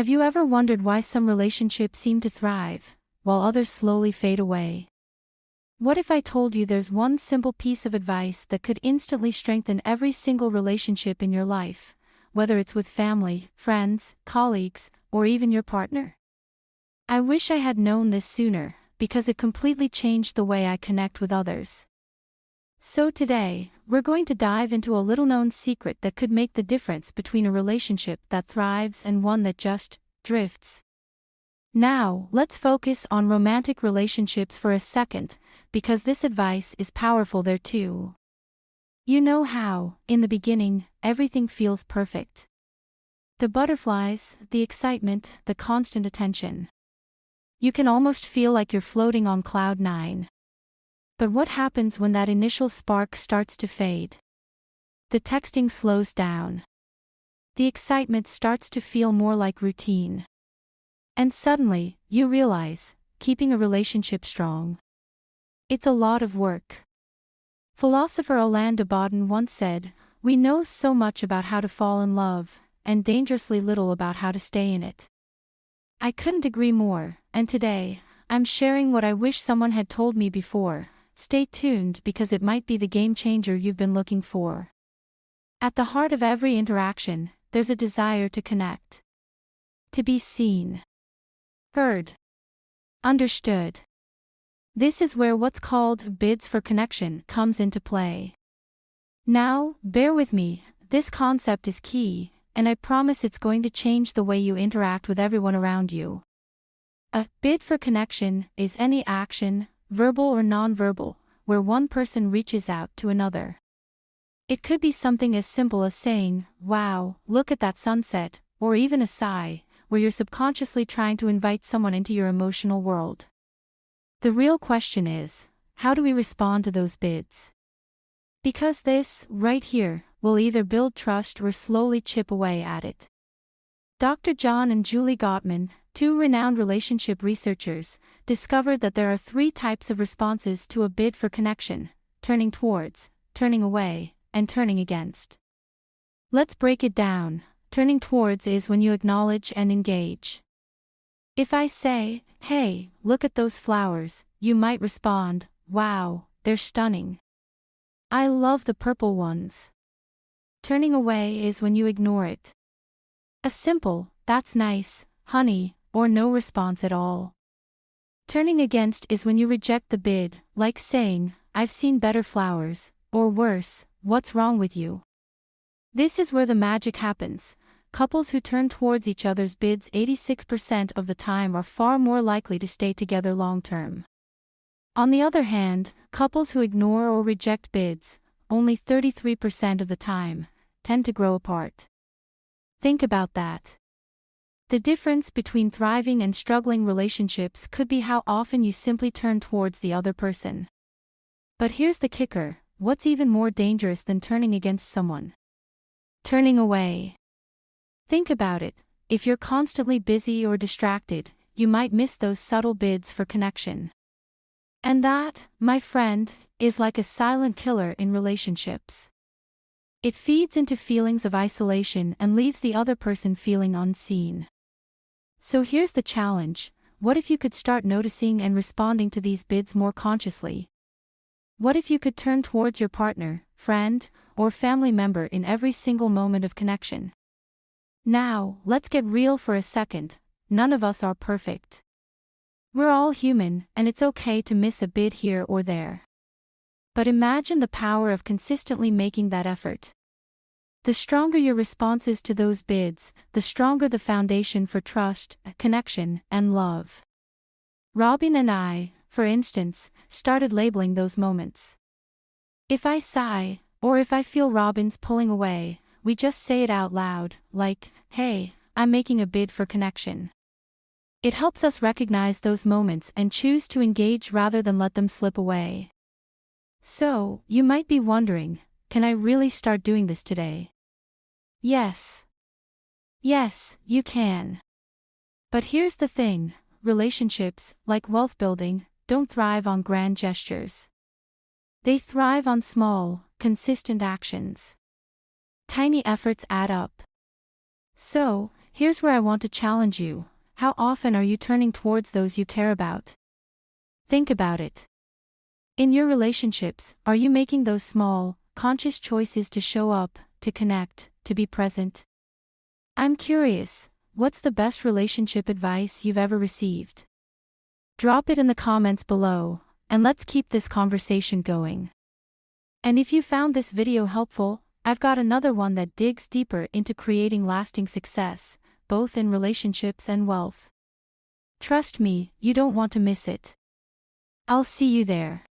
Have you ever wondered why some relationships seem to thrive, while others slowly fade away? What if I told you there's one simple piece of advice that could instantly strengthen every single relationship in your life, whether it's with family, friends, colleagues, or even your partner? I wish I had known this sooner, because it completely changed the way I connect with others. So today, we're going to dive into a little-known secret that could make the difference between a relationship that thrives and one that just drifts. Now, let's focus on romantic relationships for a second, because this advice is powerful there too. You know how, in the beginning, everything feels perfect. The butterflies, the excitement, the constant attention. You can almost feel like you're floating on cloud nine. But what happens when that initial spark starts to fade? The texting slows down. The excitement starts to feel more like routine. And suddenly, you realize, keeping a relationship strong, it's a lot of work. Philosopher Alain de Botton once said, "We know so much about how to fall in love, and dangerously little about how to stay in it." I couldn't agree more, and today, I'm sharing what I wish someone had told me before. Stay tuned because it might be the game changer you've been looking for. At the heart of every interaction, there's a desire to connect. To be seen. Heard. Understood. This is where what's called bids for connection comes into play. Now, bear with me, this concept is key, and I promise it's going to change the way you interact with everyone around you. A bid for connection is any action, verbal or non-verbal, where one person reaches out to another. It could be something as simple as saying, "Wow, look at that sunset," or even a sigh, where you're subconsciously trying to invite someone into your emotional world. The real question is, how do we respond to those bids? Because this, right here, will either build trust or slowly chip away at it. Dr. John and Julie Gottman, two renowned relationship researchers, discovered that there are three types of responses to a bid for connection: turning towards, turning away, and turning against. Let's break it down. Turning towards is when you acknowledge and engage. If I say, "Hey, look at those flowers," you might respond, "Wow, they're stunning. I love the purple ones." Turning away is when you ignore it. A simple, "That's nice, honey," or no response at all. Turning against is when you reject the bid, like saying, "I've seen better flowers," or worse, "What's wrong with you?" This is where the magic happens. Couples who turn towards each other's bids 86% of the time are far more likely to stay together long-term. On the other hand, couples who ignore or reject bids, only 33% of the time, tend to grow apart. Think about that. The difference between thriving and struggling relationships could be how often you simply turn towards the other person. But here's the kicker: what's even more dangerous than turning against someone? Turning away. Think about it. If you're constantly busy or distracted, you might miss those subtle bids for connection. And that, my friend, is like a silent killer in relationships. It feeds into feelings of isolation and leaves the other person feeling unseen. So here's the challenge: what if you could start noticing and responding to these bids more consciously? What if you could turn towards your partner, friend, or family member in every single moment of connection? Now, let's get real for a second. None of us are perfect. We're all human, and it's okay to miss a bid here or there. But imagine the power of consistently making that effort. The stronger your responses to those bids, the stronger the foundation for trust, connection, and love. Robin and I, for instance, started labeling those moments. If I sigh, or if I feel Robin's pulling away, we just say it out loud, like, "Hey, I'm making a bid for connection." It helps us recognize those moments and choose to engage rather than let them slip away. So, you might be wondering, can I really start doing this today? Yes. Yes, you can. But here's the thing: relationships, like wealth building, don't thrive on grand gestures. They thrive on small, consistent actions. Tiny efforts add up. So, Here's where I want to challenge you. How often are you turning towards those you care about? Think about it. In your relationships, are you making those small, conscious choices to show up, to connect, to be present? I'm curious, what's the best relationship advice you've ever received? Drop it in the comments below, and let's keep this conversation going. And if you found this video helpful, I've got another one that digs deeper into creating lasting success, both in relationships and wealth. Trust me, you don't want to miss it. I'll see you there.